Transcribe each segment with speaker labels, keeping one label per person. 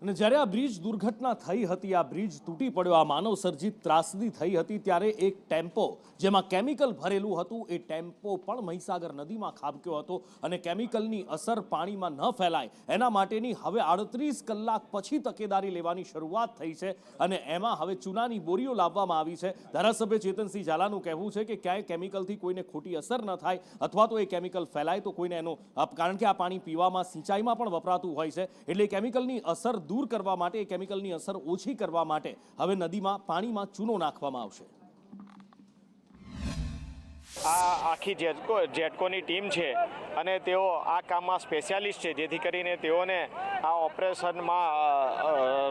Speaker 1: અને જ્યારે આ બ્રિજ દુર્ઘટના થઈ હતી, આ બ્રિજ તૂટી પડ્યો, આ માનવ સર્જિત ત્રાસદી થઈ હતી, ત્યારે એક ટેમ્પો જેમાં કેમિકલ ભરેલું હતું એ ટેમ્પો પણ મહીસાગર નદીમાં ખાબક્યો હતો અને કેમિકલની અસર પાણીમાં ન ફેલાય એના માટેની હવે 38 કલાક પછી તકેદારી લેવાની શરૂઆત થઈ છે અને એમાં હવે ચૂનાની બોરીઓ લાવવામાં આવી છે। ધારાસભ્ય ચેતનસિંહ ઝાલાનું કહેવું છે કે ક્યાંય કેમિકલથી કોઈને ખોટી અસર ન થાય અથવા તો એ કેમિકલ ફેલાય તો કોઈને એનો, કારણ કે આ પાણી પીવામાં સિંચાઈમાં પણ વપરાતું હોય છે એટલે કેમિકલની અસર दूर करवा माटे, केमिकलनी असर ओછી કરવા માટે હવે નદીમાં પાણીમાં ચૂનો નાખવામાં આવશે।
Speaker 2: આ આખી જેટકોની ટીમ છે અને તેઓ આ કામમાં સ્પેશિયાલિસ્ટ છે, જેથી કરીને તેઓને આ ઓપરેશનમાં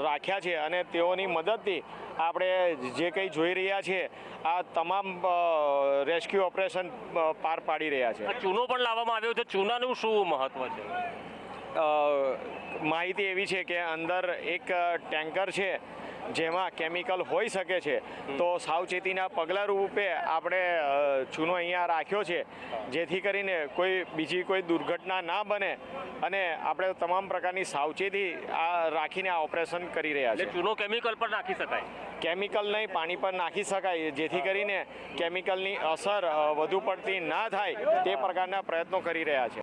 Speaker 2: રાખ્યા છે અને તેઓની મદદથી આપણે જે કંઈ જોઈ રહ્યા છીએ આ તમામ રેસ્ક્યુ ઓપરેશન પાર પાડી રહ્યા છે।
Speaker 3: ચૂનો પણ લાવવામાં આવ્યો છે, ચૂનાનું શું મહત્વ છે?
Speaker 2: માહિતી એવી છે કે અંદર એક ટેન્કર છે જેમાં કેમિકલ હોઈ શકે છે, તો સાવચેતીના પગલા રૂપે આપણે ચૂનો અહીંયા રાખ્યો છે જેથી કરીને બીજી કોઈ દુર્ઘટના ના બને અને આપણે તમામ પ્રકારની સાવચેતી રાખીને આ ઓપરેશન કરી રહ્યા છીએ।
Speaker 3: ચૂનો કેમિકલ પર નાખી શકાય?
Speaker 2: કેમિકલ નહીં, પાણી પર નાખી શકાય જેથી કરીને કેમિકલની અસર વધુ પડતી ના થાય તે પ્રકારના પ્રયત્નો કરી રહ્યા છે।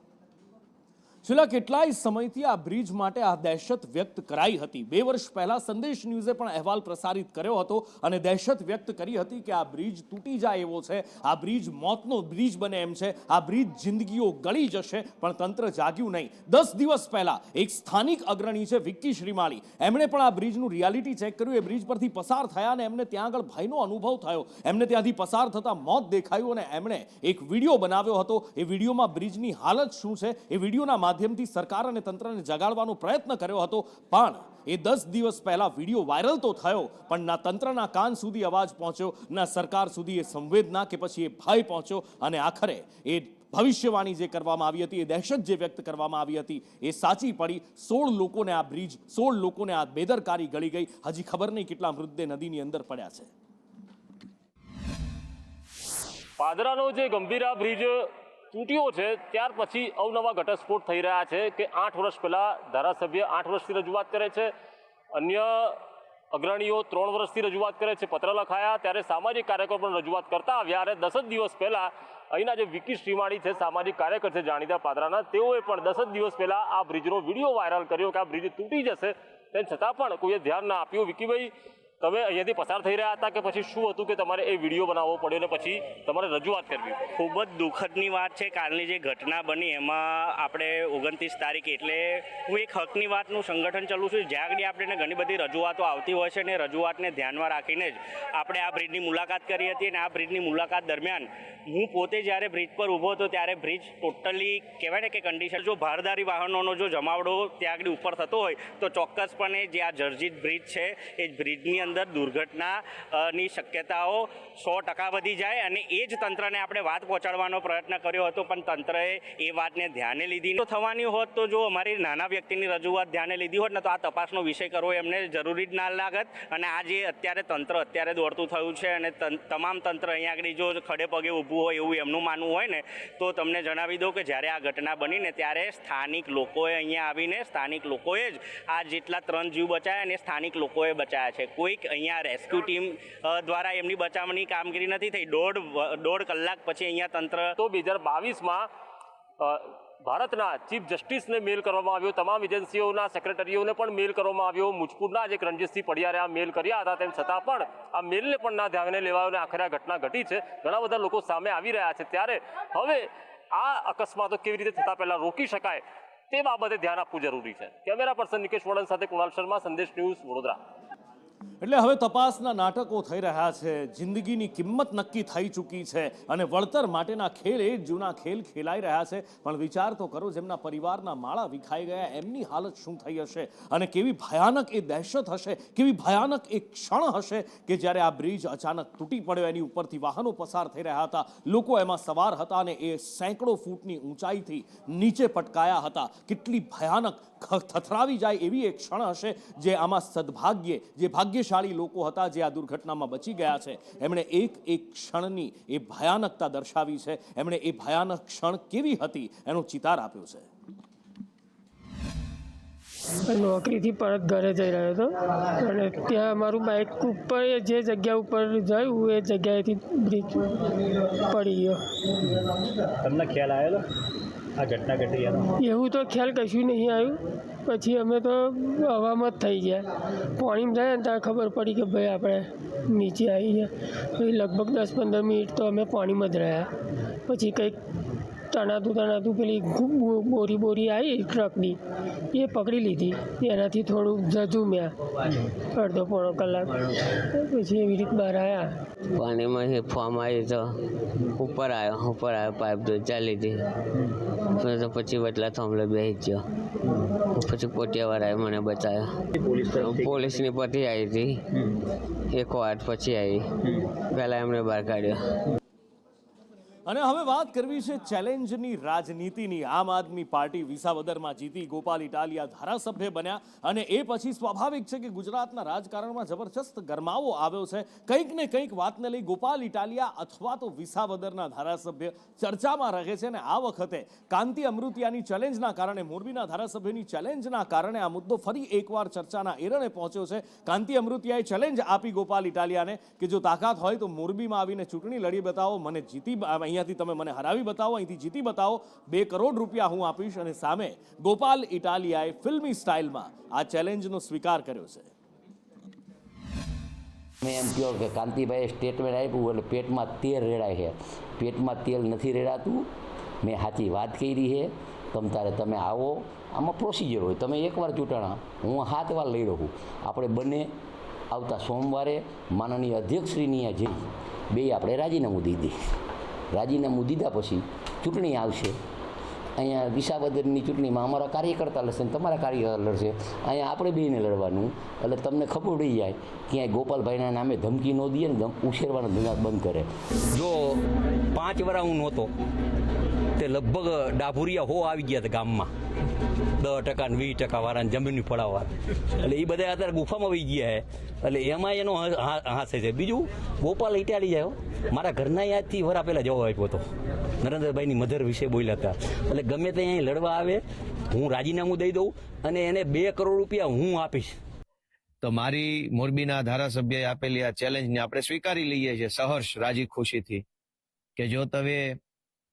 Speaker 1: છેલ્લા કેટલાય સમયથી આ બ્રિજ માટે આ દહેશત વ્યક્ત કરાઈ હતી। 2 વર્ષ પહેલા સંદેશ ન્યૂઝે પણ અહેવાલ પ્રસારિત કર્યો હતો અને દહેશત વ્યક્ત કરી હતી કે આ બ્રિજ તૂટી જાય એવો છે, આ બ્રિજ મોતનો બ્રિજ બને એમ છે, આ બ્રિજ જિંદગીઓ ગળી જશે, પણ તંત્ર જાગ્યું નહીં। 10 દિવસ પહેલા એક સ્થાનિક અગ્રણી છે વિક્કી શ્રીમાળી, એમણે પણ આ બ્રિજનું રિયાલિટી ચેક કર્યું। એ બ્રિજ પરથી પસાર થયા અને એમને ત્યાં આગળ ભયનો અનુભવ થયો, એમને ત્યાંથી પસાર થતા મોત દેખાયું અને એમણે એક વિડીયો બનાવ્યો હતો। એ વિડીયોમાં બ્રિજની હાલત શું છે એ વિડીયોના માધ્યમથી સરકાર અને તંત્રને જગાડવાનો પ્રયત્ન કર્યો હતો, પણ એ 10 દિવસ પહેલા વિડીયો વાયરલ તો થયો પણ ના તંત્રના કાન સુધી અવાજ પહોંચ્યો, ના સરકાર સુધી એ સંવેદના કે પછી એ ભય પહોંચ્યો અને આખરે એ ભવિષ્યવાણી જે કરવામાં આવી હતી, એ દહેશત જે વ્યક્ત કરવામાં આવી હતી એ સાચી પડી। 16 લોકોને આ બ્રિજ, 16 લોકોને આ બેદરકારી ગળી ગઈ। હજી ખબર નહીં કેટલા મૃતદેહ નદીની અંદર પડ્યા છે।
Speaker 3: પાદરાનો જે ગંભીરા બ્રિજ તૂટ્યો છે ત્યાર પછી અવનવા ઘટસ્ફોટ થઈ રહ્યા છે કે 8 વર્ષ પહેલા ધારાસભ્ય 8 વર્ષથી રજૂઆત કરે છે, અન્ય અગ્રણીઓ 3 વર્ષથી રજૂઆત કરે છે, પત્ર લખાયા ત્યારે સામાજિક કાર્યકરો પણ રજૂઆત કરતા આવ્યા અને 10 જ દિવસ પહેલા અહીંના જે વિક્કી શ્રીમાળી છે, સામાજિક કાર્યકર છે જાણીતા પાદરાના, તેઓએ પણ 10 જ દિવસ પહેલા આ બ્રિજનો વિડીયો વાયરલ કર્યો કે આ બ્રિજ તૂટી જશે, તેમ છતાં પણ કોઈએ ધ્યાન ના આપ્યું। વિક્કીભાઈ, તમે અહીંયાથી પસાર થઈ રહ્યા હતા કે પછી શું હતું કે તમારે એ વિડીયો બનાવવો પડ્યો અને પછી તમારે રજૂઆત કરવી?
Speaker 4: ખૂબ જ દુઃખદની વાત છે। કાલની જે ઘટના બની એમાં આપણે 29 તારીખે, એટલે હું એક હકની વાતનું સંગઠન ચલાવું છું, જ્યાં આગળ આપણે ઘણી બધી રજૂઆતો આવતી હોય છે અને રજૂઆતને ધ્યાનમાં રાખીને જ આપણે આ બ્રિજની મુલાકાત કરી હતી અને આ બ્રિજની મુલાકાત દરમિયાન હું પોતે જ્યારે બ્રિજ પર ઊભો હતો ત્યારે બ્રિજ ટોટલી કહેવાય ને કે કન્ડિશન, જો ભારદારી વાહનોનો જો જમાવડો ત્યાં આગળ ઉપર થતો હોય તો ચોક્કસપણે જે આ જર્જિત બ્રિજ છે એ બ્રિજની અંદર દુર્ઘટનાની શક્યતાઓ 100% વધી જાય અને એ જ તંત્રને આપણે વાત પહોંચાડવાનો પ્રયત્ન કર્યો હતો, પણ તંત્રએ એ વાતને ધ્યાને લીધી તો થવાની હોત તો જો અમારી નાના વ્યક્તિની રજૂઆત ધ્યાને લીધી હોત ને તો આ તપાસનો વિષય કરવો એમને જરૂરી જ ના લાગત। અને આ જે અત્યારે તંત્ર અત્યારે દોડતું થયું છે અને તમામ તંત્ર અહીંયા આગળ જો ખડે પગે ઊભું હોય એવું એમનું માનવું હોય ને તો તમને જણાવી દઉં કે જ્યારે આ ઘટના બની ને ત્યારે સ્થાનિક લોકોએ અહીંયા આવીને સ્થાનિક લોકોએ જ આ જેટલા 3 જીવ બચાવ્યા અને સ્થાનિક લોકોએ બચાવ્યા છે। કોઈક અહીંયા રેસ્ક્યુ ટીમ દ્વારા એમની બચાવની કામગીરી નથી થઈ। દોઢ કલાક પછી અહીંયા તંત્ર
Speaker 3: તો 2022માં ભારતના ચીફ જસ્ટિસને મેલ કરવામાં આવ્યો, તમામ એજન્સીઓના સેક્રેટરીઓને પણ મેલ કરવામાં આવ્યો, મુજપુરના જે રણજીતસિંહ પડિયારે આ મેલ કર્યા હતા, તેમ છતાં પણ આ મેલને પણ ના ધ્યાને લેવાયો અને આખરે આ ઘટના ઘટી છે। ઘણા બધા લોકો સામે આવી રહ્યા છે, ત્યારે હવે આ અકસ્માતો કેવી રીતે થતા પહેલા રોકી શકાય તે બાબતે ધ્યાન આપવું જરૂરી છે। કેમેરા પર્સન નિકેશ વડન સાથે કુણાલ શર્મા, સંદેશ ન્યૂઝ, વડોદરા।
Speaker 1: એટલે હવે તપાસના નાટકો થઈ રહ્યા છે, જિંદગીની કિંમત નક્કી થઈ ચૂકી છે અને વળતર માટેના ખેલ એ જૂના ખેલ ખેલાઈ રહ્યા છે, પણ વિચાર તો કરો જેમના પરિવારના માળા વિખાઈ ગયા એમની હાલત શું થઈ હશે અને કેવી ભયાનક એ દહેશત હશે, કેવી ભયાનક એ ક્ષણ હશે કે જ્યારે આ બ્રિજ અચાનક તૂટી પડ્યો, એની ઉપરથી વાહનો પસાર થઈ રહ્યા હતા, લોકો એમાં સવાર હતા અને એ સેંકડો ફૂટની ઊંચાઈથી નીચે પટકાયા હતા। કેટલી ભયાનક થથરાવી જાય એવી એક ક્ષણ હશે જે આમાં સદભાગ્યે જે ભાગ્યશાળી લોકો હતા જે આ દુર્ઘટનામાં બચી ગયા છે એમણે એક એક ક્ષણની એ ભયાનકતા દર્શાવી છે, એમણે એ ભયાનક ક્ષણ કેવી હતી એનો ચિતાર આપ્યો છે।
Speaker 5: નોકરીથી પરત ઘરે જઈ રહ્યો હતો અને ત્યાં અમારું બાઇક ઉપર જે જગ્યા ઉપર જયું એ જગ્યાએથી બ્રિજ પડી ગયો.
Speaker 6: તમને ખ્યાલ આવેલો આ ઘટના ઘટી એનો?
Speaker 5: એવું તો ખ્યાલ કશું નહીં આવ્યું. પછી અમે તો હવામાં જ થઈ ગયા. પાણીમાં જાય ને ત્યાં ખબર પડી કે ભાઈ આપણે નીચે આવી ગયા. પછી લગભગ 10-15 મિનિટ તો અમે પાણીમાં જ રહ્યા. પછી કંઈક તણાતું પેલી બોરી આવી ટ્રકની એ પકડી લીધી. એનાથી થોડું ઝઝુમ્યા અડધો પોણો કલાક. પછી એવી રીતે બહાર આવ્યા.
Speaker 7: પાણીમાં ફોર્મ આવી તો ઉપર આવ્યો પાઇપ તો ચાલી હતી તો પછી વટલા થાંભલે બેસી ગયો. પછી પોટિયાવાળાએ મને બચાવ્યો. પોલીસની પતિ આવી હતી 1 વાર પછી આવી. પહેલાં એમને બહાર કાઢ્યો.
Speaker 1: અને હવે વાત કરવી છે ચેલેન્જની રાજનીતિની. આમ આદમી પાર્ટી વિસાવદરમાં જીતી, ગોપાલ ઇટાલિયા ધારાસભ્ય બન્યા અને એ પછી સ્વાભાવિક છે કે ગુજરાતના રાજકારણમાં જબરજસ્ત ગરમાવો આવ્યો છે. કંઈક ને કંઈક વાતને લઈ ગોપાલ ઇટાલિયા અથવા તો વિસાવદરના ધારાસભ્ય ચર્ચામાં રહે છે. અને આ વખતે કાંતિ અમૃતિયાની ચેલેન્જના કારણે, મોરબીના ધારાસભ્યની ચેલેન્જના કારણે આ મુદ્દો ફરી એકવાર ચર્ચાના એરણે પહોંચ્યો છે. કાંતિ અમૃતિયાએ ચેલેન્જ આપી ગોપાલ ઇટાલિયાને કે જો તાકાત હોય તો મોરબીમાં આવીને ચૂંટણી લડી બતાવો, મને જીતી અહીંયાથી તમે મને હરાવી બતાવો, અહીંથી જીતી બતાવો, 2 કરોડ રૂપિયા હું આપીશ. અને સામે ગોપાલ ઇટાલિયાએ ફિલ્મી સ્ટાઇલમાં આ ચેલેન્જનો સ્વીકાર કર્યો છે.
Speaker 8: મેં એમ કહ્યું કે કાંતિભાઈએ સ્ટેટમેન્ટ આપ્યું એટલે પેટમાં તેલ રેડાય છે. પેટમાં તેલ નથી રેડાતું. મેં સાચી વાત કરી છે. તમે આવો. આમાં પ્રોસિજર હોય. તમે એકવાર ચૂંટણા, હું 7 વાર લઈ રહું. આપણે બંને આવતા સોમવારે માનનીય અધ્યક્ષશ્રીની જઈ બે આપણે રાજીનામું દીધી. રાજીનામું દીધા પછી ચૂંટણી આવશે. અહીંયા વિસાવદરની ચૂંટણીમાં અમારા કાર્યકર્તા લડશે અને તમારા કાર્યકર્તા લડશે. અહીંયા આપણે બેને લડવાનું. એટલે તમને ખબર પડી જાય ક્યાંય ગોપાલભાઈના નામે ધમકી ન દે ને ઉછેરવાના ધંધા બંધ કરે.
Speaker 9: જો 5 વર્ષ હું નહોતો તે લગભગ ડાભુરિયા આવી ગયા હતા ગામમાં. 10% ને 20% વાળાને જમીનની ફળાવવા. એટલે એ બધા અત્યારે ગુફામાં વહી ગયા છે. એટલે એમાં એનો હાસે છે. બીજું ગોપાલ ઇટાલિયા મારા ઘરના યાદથી વરા પહેલાં જવાબ આપ્યો હતો. નરેન્દ્રભાઈની મધર વિશે બોલ્યા હતા. એટલે ગમે તે અહીં લડવા આવે હું રાજીનામું દઈ દઉં અને એને 2 કરોડ રૂપિયા હું આપીશ.
Speaker 10: તો મારી મોરબીના ધારાસભ્યએ આપેલી આ ચેલેન્જને આપણે સ્વીકારી લઈએ છીએ સહર્ષ, રાજી ખુશીથી કે જો તમે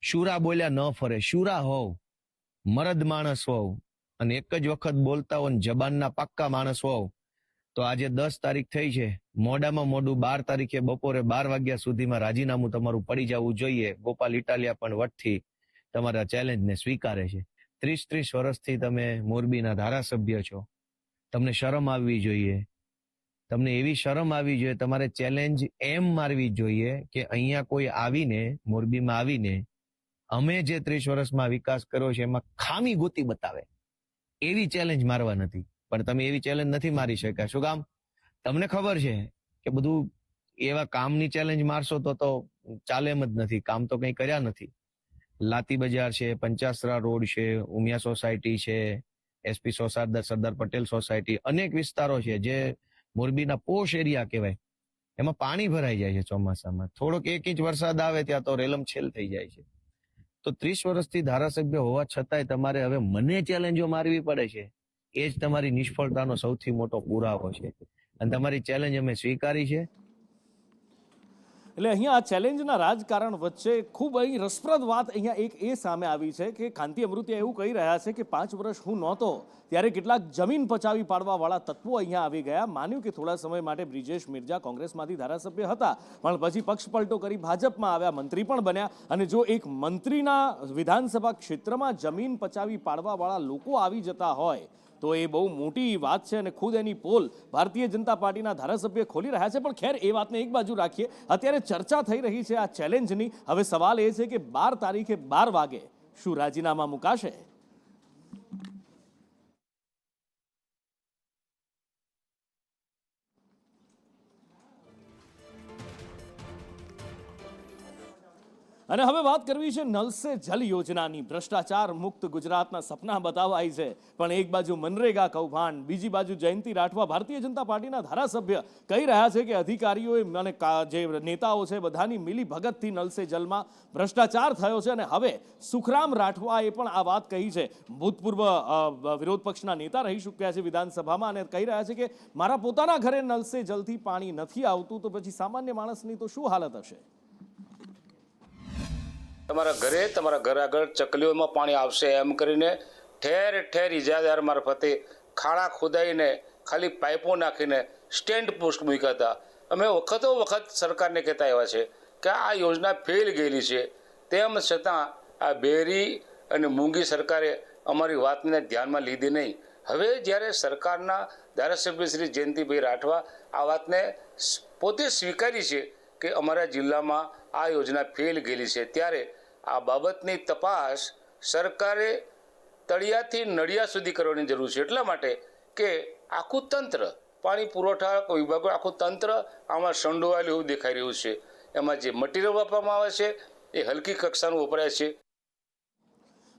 Speaker 10: શુરા બોલ્યા ન ફરે, શુરા હોવ, મરદ માણસ હોવ અને એક જ વખત બોલતા હો, જબાનના પાક્કા માણસ હોવ તો આજે 10 તારીખ થઈ છે. મોડામાં મોડું 12 તારીખે બપોરે 12 વાગ્યા સુધીમાં રાજીનામું તમારું પડી જવું જોઈએ. ગોપાલ ઇટાલિયા પણ વટથી તમારા ચેલેન્જને સ્વીકારે છે. 30 વર્ષથી તમે મોરબીના ધારાસભ્ય છો. તમને શરમ આવવી જોઈએ. તમને એવી શરમ આવવી જોઈએ. તમારે ચેલેન્જ એમ મારવી જોઈએ કે અહીંયા કોઈ આવીને, મોરબીમાં આવીને અમે જે 30 વર્ષમાં વિકાસ કર્યો છે એમાં ખામી ગોતી બતાવે એવી ચેલેન્જ મારવા નથી. પણ તમે એવી ચેલેન્જ નથી મારી શક્યા. શું કામ? તમને ખબર છે કે બધું એવા કામની ચેલેન્જ મારશો તો ચાલે એમ જ નથી. કામ તો કંઈ કર્યા નથી. લાતી બજાર છે, પંચાસરા રોડ છે, ઉમિયા સોસાયટી છે, એસપી સરદાર પટેલ સોસાયટી, અનેક વિસ્તારો છે જે મોરબીના પોશ એરિયા કહેવાય. એમાં પાણી ભરાઈ જાય છે ચોમાસામાં. થોડોક 1 ઇંચ વરસાદ આવે ત્યાં તો રેલમછેલ થઈ જાય છે. તો 30 વર્ષથી ધારાસભ્ય હોવા છતાંય તમારે હવે મને ચેલેન્જો મારવી પડે છે. એ જ તમારી નિષ્ફળતાનો સૌથી મોટો પુરાવો છે. અને તમારી ચેલેન્જ અમે સ્વીકારી છે.
Speaker 1: એટલે અહીંયા આ ચેલેન્જના રાજકારણ વચ્ચે ખૂબ અહીં રસપ્રદ વાત અહીંયા એક એ સામે આવી છે કે કાંતિ અમૃતિયા એવું કહી રહ્યા છે કે 5 વર્ષ હું નહોતો ત્યારે કેટલાક જમીન પચાવી પાડવાવાળા તત્વો અહીંયા આવી ગયા. માન્યું કે થોડા સમય માટે બ્રિજેશ મિર્જા કોંગ્રેસમાંથી ધારાસભ્ય હતા, પણ પછી પક્ષ પલટો કરી ભાજપમાં આવ્યા, મંત્રી પણ બન્યા. અને જો એક મંત્રીના વિધાનસભા ક્ષેત્રમાં જમીન પચાવી પાડવાવાળા લોકો આવી જતા હોય તો એ બહુ મોટી વાત છે. અને ખુદ એની પોલ ભારતીય જનતા પાર્ટીના ધારાસભ્ય ખોલી રહ્યા છે. પણ ખેર એ વાતને એક બાજુ રાખીએ. અત્યારે ચર્ચા થઈ રહી છે આ ચેલેન્જની. હવે સવાલ એ છે કે 12 તારીખે 12 વાગે શું રાજીનામા મુકાશે? અને હવે વાત કરવી છે નલ સે જલ યોજનાની. ભ્રષ્ટાચાર મુક્ત ગુજરાતના સપના બતાવાય છે, પણ એક બાજુ મનરેગા કૌભાંડ, બીજી બાજુ જયંતિ રાઠવા ભારતીય જનતા પાર્ટીના ધારાસભ્ય કહી રહ્યા છે કે અધિકારીઓએ અને જે નેતાઓ છે બધાની મિલી ભગતથી નલ સે જલમાં ભ્રષ્ટાચાર થયો છે. અને હવે સુખરામ રાઠવાએ પણ આ વાત કહી છે. ભૂતપૂર્વ વિરોધ પક્ષના નેતા રહી ચૂક્યા છે વિધાનસભામાં અને કહી રહ્યા છે કે મારા પોતાના ઘરે નલ સે જલથી પાણી નથી આવતું, તો પછી સામાન્ય માણસની તો શું હાલત હશે?
Speaker 11: તમારા ઘરે તમારા ઘર આગળ ચકલીઓમાં પાણી આવશે એમ કરીને ઠેર ઠેર ઇજાદાર મારફતે ખાડા ખોદાઈને ખાલી પાઇપો નાખીને સ્ટેન્ડ પોસ્ટ મૂક્યા હતા. અમે વખતો વખત સરકારને કહેતા આવ્યા છે કે આ યોજના ફેલ ગયેલી છે, તેમ છતાં આ બેરી અને મૂંગી સરકારે અમારી વાતને ધ્યાનમાં લીધી નહીં. હવે જ્યારે સરકારના ધારાસભ્ય શ્રી જયંતિભાઈ રાઠવા આ વાતને પોતે સ્વીકારી છે કે અમારા જિલ્લામાં આ યોજના ફેલ ગયેલી છે, ત્યારે આ બાબતની તપાસ સરકારે તળિયાથી નળિયા સુધી કરવાની જરૂર છે. એટલા માટે કે આખું તંત્ર, પાણી પુરવઠા વિભાગો આખું તંત્ર આમાં સંડોવાયેલું એવું દેખાઈ રહ્યું છે. એમાં જે મટીરિયલ વાપરવામાં આવે છે એ હલકી કક્ષાનું વપરાય છે.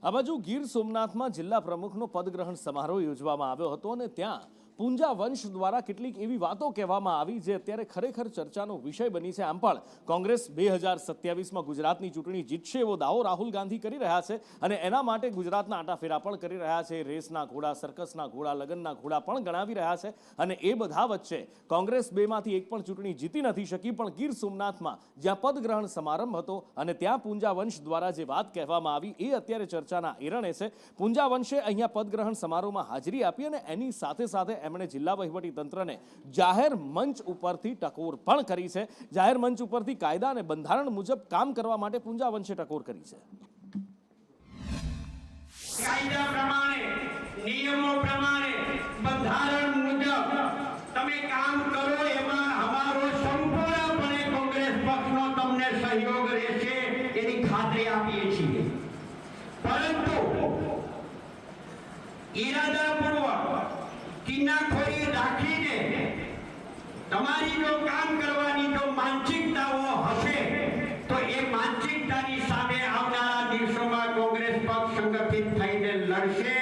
Speaker 1: આ બાજુ ગીર સોમનાથમાં જિલ્લા પ્રમુખનો પદગ્રહણ સમારોહ યોજવામાં આવ્યો હતો અને ત્યાં પૂંજા વંશ દ્વારા કેટલીક એવી વાતો કહેવામાં આવી જે અત્યારે ખરેખર ચર્ચાનો વિષય બની છે. આમ પણ કોંગ્રેસ 2027માં ગુજરાતની ચૂંટણી જીતશે એવો દાવો રાહુલ ગાંધી કરી રહ્યા છે અને એના માટે ગુજરાતના આટાફેરા પણ કરી રહ્યા છે. રેસના ઘોડા, સર્કસના ઘોડા, લગ્નના ઘોડા પણ ગણાવી રહ્યા છે. અને એ બધા વચ્ચે કોંગ્રેસ 2માંથી એક પણ ચૂંટણી જીતી નથી શકી, પણ ગીર સોમનાથમાં જ્યાં પદગ્રહણ સમારંભ હતો અને ત્યાં પૂંજા વંશ દ્વારા જે વાત કહેવામાં આવી એ અત્યારે ચર્ચાના એરણે છે. પૂંજા વંશે અહીંયા પદગ્રહણ સમારોહમાં હાજરી આપી અને એની સાથે સાથે એમણે જિલ્લા વહીવટી તંત્રને જાહેર મંચ ઉપરથી ટકોર પણ કરી છે. જાહેર મંચ ઉપરથી કાયદા અને બંધારણ મુજબ કામ કરવા માટે પૂંજા વંશે ટકોર કરી છે.
Speaker 12: કાયદા પ્રમાણે, નિયમો પ્રમાણે, બંધારણ મુજબ તમે કામ કરો એમાં અમારો સંપૂર્ણપણે કોંગ્રેસ પક્ષનો તમને સહયોગ રહેશે એની ખાતરી આપીએ છીએ. પરંતુ ઈરાદાપૂર્વક કિનાખોરી રાખીને તમારી જો કામ કરવાની જો માનસિકતાઓ હશે તો એ માનસિકતાની સામે આવનારા દિવસોમાં કોંગ્રેસ પક્ષ સંગઠિત થઈને લડશે.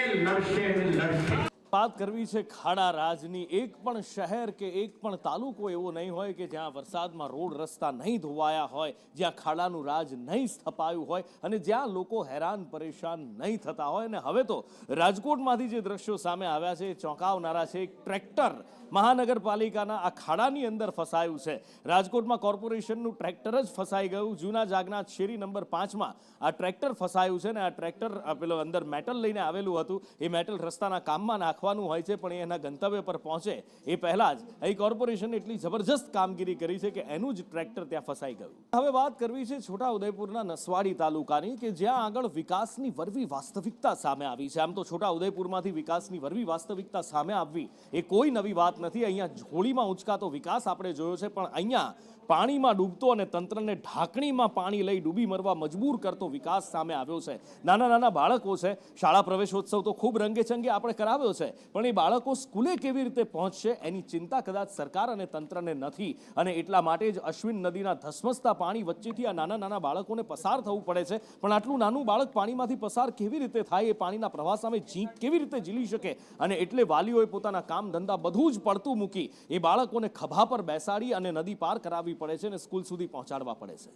Speaker 1: વાત કરવી છે ખાડા રાજની. એક પણ શહેર કે એક પણ તાલુકો એવો નહીં હોય કે જ્યાં વરસાદમાં રોડ રસ્તા નહીં ધોવાયા હોય, જ્યાં ખાડાનું રાજ નહીં સ્થપાયું હોય અને જ્યાં લોકો હેરાન પરેશાન નહીં થતા હોય. અને હવે તો રાજકોટમાંથી જે દ્રશ્યો સામે આવ્યા છે એ ચોંકાવનારા છે. એક ટ્રેક્ટર મહાનગરપાલિકાના આ ખાડાની અંદર ફસાયું છે. રાજકોટમાં કોર્પોરેશનનું ટ્રેક્ટર જ ફસાઈ ગયું. જૂના જાગનાથ શેરી નંબર 5માં આ ટ્રેક્ટર ફસાયું છે ને આ ટ્રેક્ટર પેલો અંદર મેટલ લઈને આવેલું હતું. એ મેટલ રસ્તાના કામમાં નાખવાનું હોય છે, પણ એના ગંતવ્ય પર પહોંચે એ પહેલા જ અહીં કોર્પોરેશને એટલી જબરજસ્ત કામગીરી કરી છે કે એનું જ ટ્રેક્ટર ત્યાં ફસાઈ ગયું. હવે વાત કરવી છે છોટાઉદેપુરના નસવાડી તાલુકાની કે જ્યાં આગળ વિકાસની વરવી વાસ્તવિકતા સામે આવી છે. આમ તો છોટાઉદેપુરમાંથી વિકાસની વરવી વાસ્તવિકતા સામે આવવી એ કોઈ નવી વાત નથી. અહીંયા ઝોળીમાં ઉંચકાતો વિકાસ આપણે જોયો છે, પણ અહીંયા પાણીમાં ડૂબતો અને તંત્રને ઢાંકણીમાં પાણી લઈ ડૂબી મરવા મજબૂર કરતો વિકાસ સામે આવ્યો છે. નાના નાના બાળકો છે. શાળા પ્રવેશોત્સવ તો ખૂબ રંગેચંગે આપણે કરાવ્યો છે, પણ એ બાળકો સ્કૂલે કેવી રીતે પહોંચશે એની ચિંતા કદાચ સરકાર અને તંત્રને નથી. અને એટલા માટે જ અશ્વિન નદીના ધસમસતા પાણી વચ્ચેથી આ નાના નાના બાળકોને પસાર થવું પડે છે. પણ આટલું નાનું બાળક પાણીમાંથી પસાર કેવી રીતે થાય, એ પાણીના પ્રવાહ સામે કેવી રીતે ઝીલી શકે, અને એટલે વાલીઓએ પોતાના કામ ધંધા બધું જ પડતું મૂકી એ બાળકોને ખભા પર બેસાડી અને નદી પાર કરાવી પડે છે અને સ્કૂલ સુધી પહોંચાડવા પડે છે.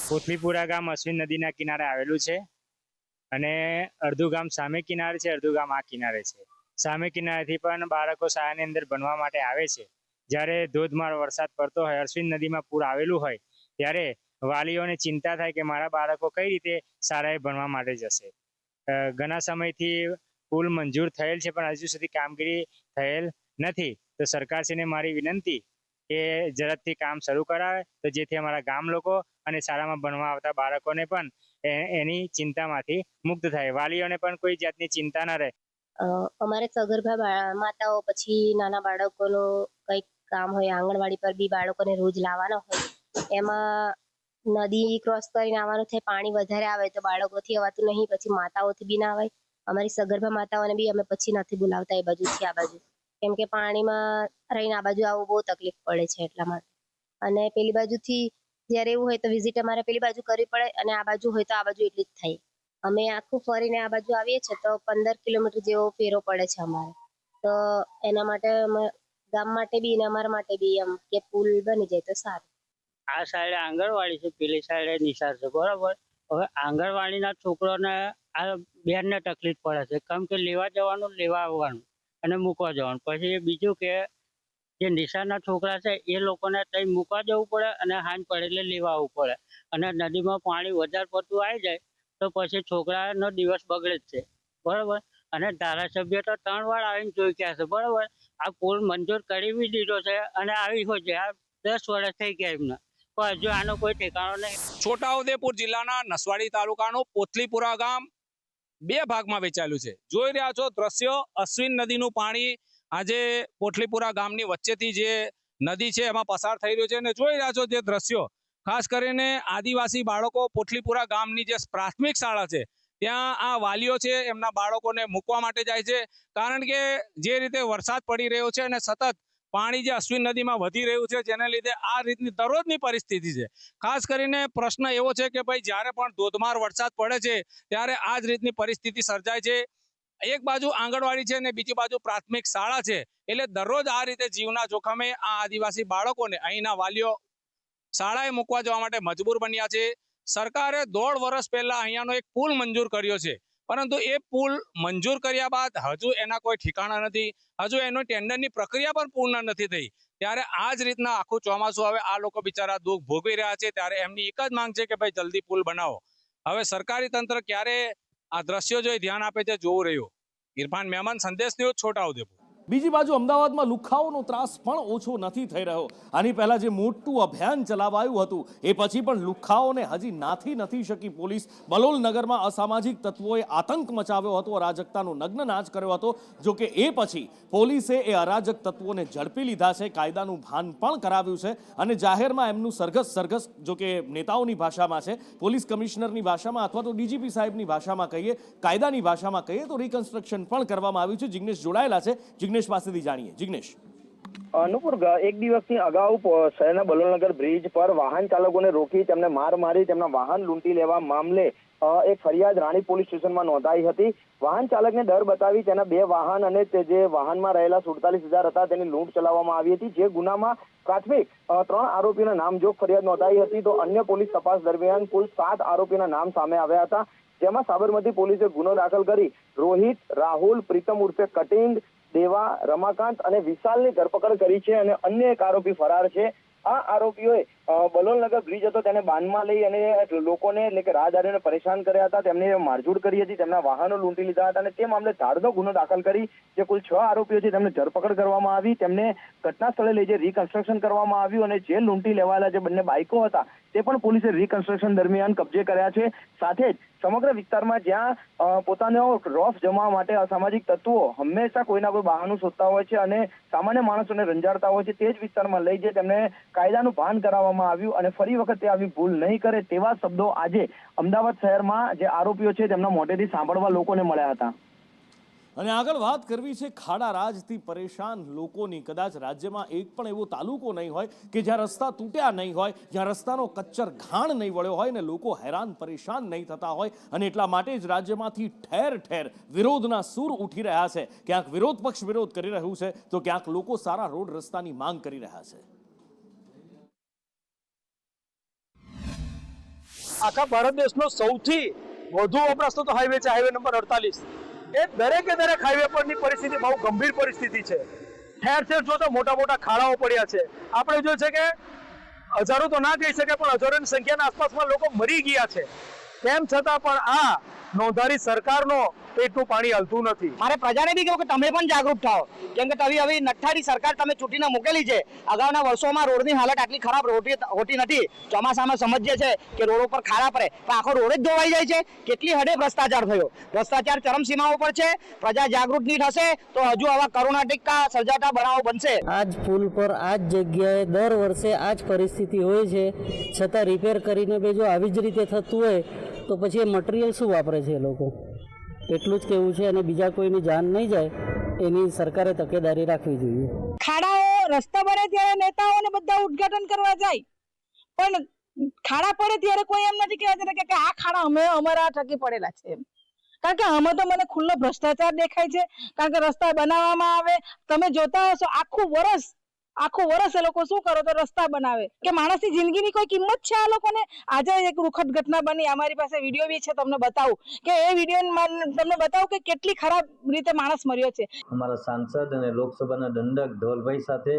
Speaker 13: કોથમીપુરા ગામ અશ્વિન નદીના કિનારે આવેલું છે અને અડધું ગામ સામે કિનારે છે, અડધું ગામ આ કિનારે છે. સામે કિનારેથી પણ બાળકો શાળાની અંદર ભણવા માટે આવે છે. જ્યારે ધોધમાર વરસાદ પડતો હોય, અશ્વિન નદીમાં પૂર આવેલું હોય, ત્યારે વાલીઓને ચિંતા થાય કે મારા બાળકો કઈ રીતે શાળાએ ભણવા માટે જશે. ઘણા સમયથી પુલ મંજૂર થયેલ છે, પણ હજુ સુધી કામગીરી થયેલ નથી. તો સરકારશ્રીને મારી વિનંતી કે ઝડપથી કામ શરૂ કરાવે, તો જેથી અમારા ગામ લોકો અને શાળામાં ભણવા આવતા બાળકોને પણ એની ચિંતામાંથી મુક્ત થાય, વાલીઓને પણ કોઈ જાતની ચિંતા ન રહે.
Speaker 14: અમારે સગર્ભા માતાઓ પછી નાના બાળકોનું કંઈક કામ હોય, આંગણવાડી પર બી બાળકોને રોજ લાવવાના હોય, એમાં નદી ક્રોસ કરીને આવવાનું થાય. પાણી વધારે આવે તો બાળકોથી અવાતું નહીં, પછી માતાઓથી બી ના આવે. અમારી સગર્ભા માતાઓને બી અમે પછી નથી બોલાવતા એ બાજુથી આ બાજુ, કેમ કે પાણીમાં રહીને આ બાજુ આવવું બહુ તકલીફ પડે છે એટલા માટે. અને પેલી બાજુથી જ્યારે એવું હોય તો વિઝિટ અમારે પેલી બાજુ કરવી પડે અને આ બાજુ હોય તો આ બાજુ એટલી જ થાય. અમે આખું ફરીને આ બાજુ આવીએ છીએ તો 15 કિલોમીટર જેવો ફેરો પડે છે અમારે. તો એના માટે ગામ માટે બી અને અમારા માટે બી એમ કે પુલ બની જાય તો સારું.
Speaker 15: આ સાઈડે આંગણવાડી છે, પેલી સાઈડે નિશાળ છે, બરાબર. હવે આંગણવાડીના છોકરાઓને આ બેનને તકલીફ પડે છે, કેમ કે લેવા જવાનું, લેવા આવવાનું અને મૂકવા જવાનું. પછી બીજું કે જે નિશાળના છોકરા છે એ લોકોને ત્યાં મૂકવા જવું પડે અને હાંજ પડે એટલે લેવા આવવું પડે. અને નદીમાં પાણી વધારે પડતું આવી જાય તો પછી છોકરાનો દિવસ બગડે જ છે, બરાબર. અને ધારાસભ્ય તો 3 વાર આવીને જોઈ ગયા છે, બરાબર. આ પુલ મંજૂર કરી બી દીધો છે અને આવી હોય છે. આ 10 વર્ષ થઈ ગયા એમને, પણ હજુ આનો કોઈ ઠેકાણો નહીં.
Speaker 16: છોટાઉદેપુર જિલ્લાના નસવાડી તાલુકાનું પોથલીપુરા ગામ 2 ભાગમાં વેચાયેલું છે. જોઈ રહ્યા છો દ્રશ્યો, અશ્વિન નદીનું પાણી આજે પોથલીપુરા ગામની વચ્ચેથી જે નદી છે એમાં પસાર થઈ રહ્યું છે. અને જોઈ રહ્યા છો જે દ્રશ્યો, ખાસ કરીને આદિવાસી બાળકો પોથલીપુરા ગામની જે પ્રાથમિક શાળા છે ત્યાં આ વાલીઓ છે એમના બાળકોને મૂકવા માટે જાય છે. કારણ કે જે રીતે વરસાદ પડી રહ્યો છે અને સતત પાણી જે અશ્વિન નદીમાં વધી રહ્યું છે જેને લીધે આ રીતની દરરોજની પરિસ્થિતિ છે. ખાસ કરીને પ્રશ્ન એવો છે કે ભાઈ જ્યારે પણ ધોધમાર વરસાદ પડે છે ત્યારે આ જ રીતની પરિસ્થિતિ સર્જાય છે. એક બાજુ આંગણવાડી છે અને બીજી બાજુ પ્રાથમિક શાળા છે, એટલે દરરોજ આ રીતે જીવના જોખમે આ આદિવાસી બાળકોને અહીંના વાલીઓ શાળાએ મૂકવા જવા માટે મજબૂર બન્યા છે. સરકારે 1.5 વર્ષ પહેલા અહીંયાનો એક પુલ મંજૂર કર્યો છે, પરંતુ એ પુલ મંજૂર કર્યા બાદ હજુ એના કોઈ ઠેકાણા નથી, હજુ એનો ટેન્ડરની પ્રક્રિયા પણ પૂર્ણ નથી થઈ. ત્યારે આ જ રીતના આખું ચોમાસું હવે આ લોકો બિચારા દુઃખ ભોગવી રહ્યા છે. ત્યારે એમની એક જ માંગ છે કે ભાઈ જલ્દી પુલ બનાવો. હવે સરકારી તંત્ર ક્યારે આ દ્રશ્યો જોઈ ધ્યાન આપે છે જોવું રહ્યું. ઇરફાન મહેમાન, સંદેશ ન્યૂઝ, છોટાઉદેપુર.
Speaker 1: બીજી બાજુ અમદાવાદમાં લુખ્ખાઓનો ત્રાસ પણ ઓછો નથી થઈ રહ્યો. આની પહેલા જે મોટું અભિયાન ચલાવાયું હતું એ પછી પણ લુખ્ખાઓને હજી નાથી નથી શકી પોલીસ. બલોલ નગરમાં અસામાજિક તત્વોએ આતંક મચાવ્યો હતો, અરાજકતાનો નગ્ન નાચ કર્યો હતો. જો કે એ પછી પોલીસે એ અરાજક તત્વોને ઝડપી લીધા છે, કાયદાનું ભાન પણ કરાવ્યું છે અને જાહેરમાં એમનું સરઘસ જો કે નેતાઓની ભાષામાં છે, પોલીસ કમિશનરની ભાષામાં અથવા તો ડીજીપી સાહેબની ભાષામાં કહીએ, કાયદાની ભાષામાં કહીએ તો રિકન્સ્ટ્રક્શન પણ કરવામાં આવ્યું છે. જિગ્નેશ જોડાયેલા છે, જિગ્નેશ પાસેથી જાણીએ. જિગ્નેશ.
Speaker 17: અનુપુર, એક દિવસની અગાઉ શહેરના બલોલનગર બ્રિજ પર વાહન ચાલકોને રોકી તેમને માર મારી તેમના વાહન લૂંટી લેવા મામલે એક ફરિયાદ રાણી પોલીસ સ્ટેશનમાં નોંધાઈ હતી. વાહન ચાલકને ડર બતાવી તેના 2 વાહન અને તે જે વાહનમાં રહેલા 47,000 હતા તેની લૂંટ ચલાવવામાં આવી હતી. જે ગુનામાં પ્રાથમિક 3 આરોપીઓના નામજોગ ફરિયાદ નોંધાઈ હતી, તો અન્ય પોલીસ તપાસ દરમિયાન કુલ 7 આરોપીના નામ સામે આવ્યા હતા. જેમાં સાબરમતી પોલીસે ગુનો દાખલ કરી રોહિત, રાહુલ, પ્રીતમ ઉર્ફે કટિંગ, દેવા, રમાકાંત અને વિશાલની ધરપકડ કરી છે અને અન્ય એક આરોપી ફરાર છે. આ આરોપીઓએ બલોલનગર બ્રિજ હતો તેને બાનમાં લઈ અને લોકોને એટલે કે રાહદારીઓને પરેશાન કર્યા હતા, તેમને મારઝૂડ કરી હતી, તેમના વાહનો લૂંટી લીધા હતા અને તે મામલે ધાડનો ગુનો દાખલ કરી જે કુલ 6 આરોપીઓ છે તેમને ધરપકડ કરવામાં આવી. તેમને ઘટના સ્થળે લઈ જઈ રિકન્સ્ટ્રક્શન કરવામાં આવ્યું અને જે લૂંટી લેવાયેલા જે બંને બાઇકો હતા તે પણ પોલીસે રિકન્સ્ટ્રક્શન દરમિયાન કબજે કર્યા છે. સાથે જ સમગ્ર વિસ્તારમાં જ્યાં પોતાનો રોષ જમાવવા માટે અસામાજિક તત્વો હંમેશા કોઈના કોઈ બહાનું શોધતા હોય છે અને સામાન્ય માણસોને રંજાડતા હોય છે, તે જ વિસ્તારમાં લઈ જઈ તેમને કાયદાનું ભાન કરાવવામાં આવ્યું અને ફરી વખત તે આવી ભૂલ નહીં કરે તેવા શબ્દો આજે અમદાવાદ શહેરમાં જે આરોપીઓ છે તેમના મોઢેથી સાંભળવા લોકોને મળ્યા હતા.
Speaker 1: અને આગળ વાત કરવી છે ખાડા રાજથી પરેશાન લોકોની. કદાચ રાજ્યમાં એક પણ એવો તાલુકો નહીં હોય કે જ્યાં રસ્તા તૂટ્યા નહીં હોય, જ્યાં રસ્તાનો કચ્ચર ઘાણ નહીં વળ્યો હોય ને લોકો હેરાન પરેશાન નહીં થતા હોય. અને એટલા માટે જ રાજ્યમાંથી ઠેર ઠેર વિરોધના સૂર ઉઠી રહ્યા છે. ક્યાંક વિરોધ પક્ષ વિરોધ કરી રહ્યું છે તો ક્યાંક લોકો સારા રોડ રસ્તાની માંગ કરી રહ્યા છે.
Speaker 18: આખા ભારત દેશનો સૌથી વધુ વપરાશતો તો હાઈવે છે, હાઈવે નંબર 48. એ દરેક હાઈવે પરની પરિસ્થિતિ બહુ ગંભીર પરિસ્થિતિ છે. ઠેર ઠેર જો તો મોટા મોટા ખાડાઓ પડ્યા છે. આપણે જો છે કે હજારો તો ના કહી શકાય પણ હજારોની સંખ્યાના આસપાસમાં લોકો મરી ગયા છે. તેમ છતાં પણ આ નોંધારી સરકારનો પેટનું પાણી હલતું નથી.
Speaker 19: મારે પ્રજાને બી કહ્યું કે તમે પણ જાગૃત થાઓ, કેમ કે આવી નઠ્ઠારી સરકાર તમે ચૂંટીને મૂકેલી છે. અગાઉના વર્ષોમાં રોડની હાલત આટલી ખરાબ હોતી નથી. ચોમાસામાં સમજીએ છે કે રોડ ઉપર ખાડા પડે પણ આખો રોડ જ ધોવાઈ જાય છે. કેટલી હદે ભ્રષ્ટાચાર થયો, ભ્રષ્ટાચાર ચરમસીમાઓ પર છે. પ્રજા જાગૃત નહીં થશે તો હજુ આવા કરુણાટિકા સર્જાતા બનાવો બનશે.
Speaker 20: આજ પુલ પર આ જ જગ્યાએ દર વર્ષે આ જ પરિસ્થિતિ હોય છે, છતાં રિપેર કરીને બી જો આવી જ રીતે થતું હોય તો પછી એ મટીરિયલ શું વાપરે છે એ લોકો? એટલું જ કહેવું છે અને બીજા કોઈની જાન નહીં જાય એની સરકારે તકેદારી રાખવી જોઈએ.
Speaker 21: ખાડાઓ રસ્તા બને ત્યારે નેતાઓને બધા ઉદ્ઘાટન કરવા જાય પણ ખાડા પડે ત્યારે કોઈ એમ નથી કહેતા કે આ ખાડા અમે અમારા થકી પડેલા છે એમ, કારણ કે આમાં તો મને ખુલ્લો ભ્રષ્ટાચાર દેખાય છે. કારણ કે રસ્તા બનાવવામાં આવે, તમે જોતા હશો આખું વર્ષ એ લોકો શું કરો તો રસ્તા બનાવે કે માણસની જિંદગીની કોઈ કિંમત છે આ લોકોને. આજે એક દુઃખદ ઘટના બની, અમારી પાસે વિડીયો બી છે, તમને બતાવું કે એ વિડીયો તમને બતાવું કે કેટલી ખરાબ રીતે માણસ મર્યો છે.
Speaker 22: અમારા સાંસદ અને લોકસભાના દંડક ધવલભાઈ સાથે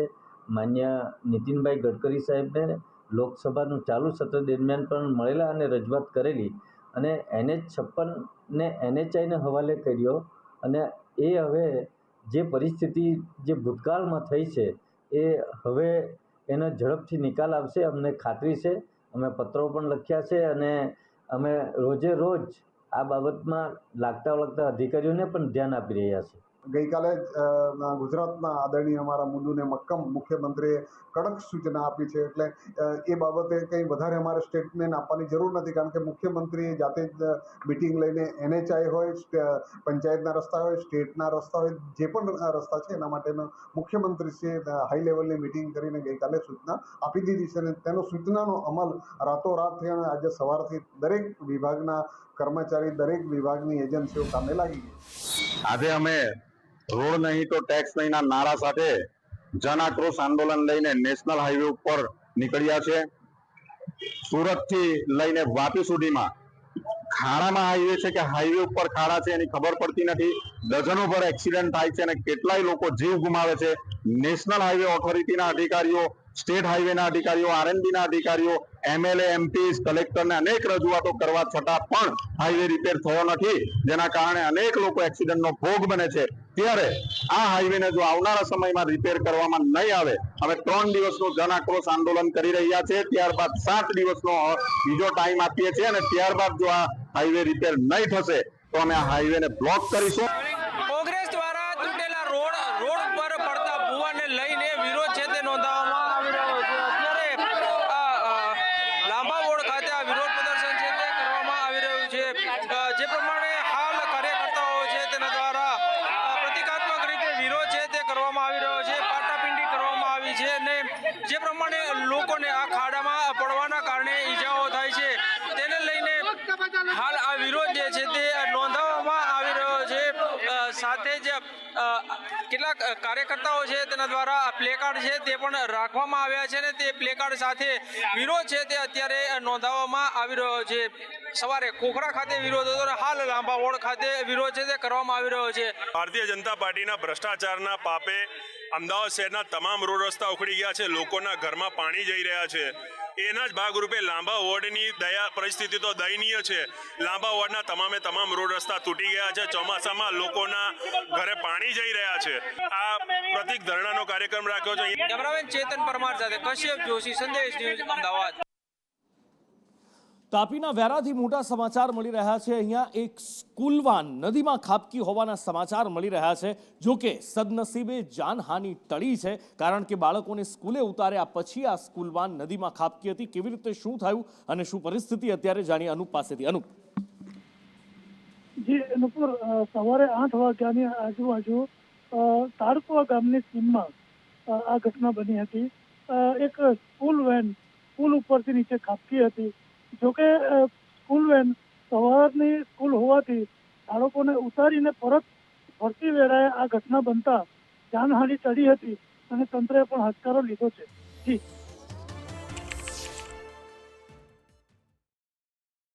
Speaker 22: માન્ય નીતિનભાઈ ગડકરી સાહેબને લોકસભાનું ચાલુ સત્ર દરમિયાન પણ મળેલા અને રજૂઆત કરેલી, અને NH56 ને NHI ને હવાલે કર્યો. અને એ હવે જે પરિસ્થિતિ જે ભૂતકાળમાં થઈ છે એ હવે એનો ઝડપથી નિકાલ આવશે, અમને ખાતરી છે. અમે પત્રો પણ લખ્યા છે અને અમે રોજે રોજ આ બાબતમાં લાગતા અધિકારીઓને પણ ધ્યાન આપી રહ્યા છે.
Speaker 23: ગઈકાલે ગુજરાતના આદરણીય અમારા મુન્દુને મક્કમ મુખ્યમંત્રીએ કડક સૂચના આપી છે, એટલે એ બાબતે કંઈ વધારે અમારે સ્ટેટમેન્ટ આપવાની જરૂર નથી, કારણ કે મુખ્યમંત્રીએ જાતે જ મિટિંગ લઈને NHI હોય, પંચાયતના રસ્તા હોય, સ્ટેટના રસ્તા હોય, જે પણ રસ્તા છે એના માટેનો મુખ્યમંત્રીશ્રીએ હાઈ લેવલની મિટિંગ કરીને ગઈકાલે સૂચના આપી દીધી છે. અને તેનો સૂચનાનો અમલ રાતોરાત થયો અને આજે સવારથી દરેક વિભાગના કર્મચારી, દરેક વિભાગની એજન્સીઓ કામે લાગી ગઈ.
Speaker 24: આજે અમે રોડ નહીં તો ટેક્સ નહીંના નારા સાથે જન આક્રોશ આંદોલન લઈને નેશનલ હાઈવે ઉપર નીકળ્યા છે. સુરતથી લઈને વાપી સુધીમાં ખાડામાં હાઈવે છે કે હાઈવે ઉપર ખાડા છે એની ખબર પડતી નથી. ડઝનો પર એક્સિડન્ટ થાય છે અને કેટલાય લોકો જીવ ગુમાવે છે. નેશનલ હાઈવે ઓથોરિટીના અધિકારીઓ, સ્ટેટ હાઈવેના અધિકારીઓ, RNBના અધિકારીઓ, MLA, MPs, કલેક્ટરને અનેક રજૂઆતો કરવા છતાં પણ હાઈવે રિપેર થયો નથી, જેના કારણે અનેક લોકો એક્સિડન્ટનો ભોગ બને છે. ત્યારે આ હાઈવેને જો આવનારા સમયમાં રિપેર કરવામાં નહીં આવે, અમે 3 દિવસનું જન આક્રોશ આંદોલન કરી રહ્યા છે. ત્યારબાદ 7 દિવસનો બીજો ટાઈમ આપીએ છીએ અને ત્યારબાદ જો આ હાઈવે રિપેર નહીં થશે તો અમે આ હાઈવેને બ્લોક કરીશું.
Speaker 25: કોંગ્રેસ દ્વારા તૂટેલા રોડ પર પડતા ભૂવાને લઈને વિરોધ છે તે નોંધાવવામાં આવી રહ્યો છે. અત્યારે લાંબા વોર્ડ ખાતે આ વિરોધ પ્રદર્શન છે તે કરવામાં આવી રહ્યું છે. જે પ્રમાણે હાલ કાર્યકર્તાઓ છે તેના દ્વારા પ્રતિકાત્મક રીતે વિરોધ છે તે કરવામાં આવી રહ્યો છે. પાટાપિંડી કરવામાં આવી છે અને જે પ્રમાણે લોકોને આ ખાડામાં પડવાના કારણે ઈજાઓ થાય છે તેને લઈને હાલ આ વિરોધ જે છે તે નોંધાવવામાં આવી રહ્યો છે. સાથે જ કેટલાક કાર્યકર્તાઓ છે તેના દ્વારા પ્લેકાર્ડ છે તે પણ રાખવામાં આવ્યા છે અને તે પ્લેકાર્ડ સાથે વિરોધ છે તે અત્યારે નોંધાવવામાં આવી રહ્યો છે. સવારે ખોખરા ખાતે વિરોધ હતો અને હાલ લાંબા વોર્ડ ખાતે વિરોધ છે તે કરવામાં આવી રહ્યો છે.
Speaker 26: ભારતીય જનતા પાર્ટીના ભ્રષ્ટાચારના પાપે અમદાવાદ શહેરના તમામ રોડ રસ્તા ઉખડી ગયા છે. લોકોના ઘરમાં પાણી જઈ રહ્યા છે. એના જ ભાગરૂપે લાંબા વોર્ડની પરિસ્થિતિ તો દયનીય છે. લાંબા વોર્ડના તમામ રોડ રસ્તા તૂટી ગયા છે. ચોમાસામાં લોકોના ઘરે પાણી જઈ રહ્યા છે. આ પ્રતિક ધરણાનો કાર્યક્રમ રાખ્યો છે.
Speaker 25: કેમેરામેન ચેતન પરમાર સાથે કશ્યપ જોશી, સંદેશ ન્યૂઝ, અમદાવાદ.
Speaker 1: તાપીના વેરાથી મોટા સમાચાર મળી રહ્યા છે. અહીંયા એક સ્કૂલ વાન નદીમાં ખાબકી હોવાના સમાચાર મળી રહ્યા છે. જો કે સદનસીબે જાનહાનિ ટળી છે, કારણ કે બાળકોને સ્કૂલે ઉતાર્યા પછી આ સ્કૂલ વાન નદીમાં ખાબકી હતી. કેવી રીતે શું થયું અને શું પરિસ્થિતિ અત્યારે જાણીએ અનુપ પાસેથી. અનુપ.
Speaker 27: જી નુપુર, સવારે 8 વાગ્યાની આજુબાજુ તારકુવા ગામની સીમમાં આ ઘટના બની હતી. એક સ્કૂલ વેન પુલ ઉપરથી નીચે ખાબકી હતી. જોકે સ્કૂલ વેન સવારની સ્કૂલ હોવાથી બાળકોને ઉતારીને પરત ફરતી વેળાએ આ ઘટના બનતા જાનહાનિ ટળી હતી અને તંત્રએ પણ હથકારો લીધો છે. જી.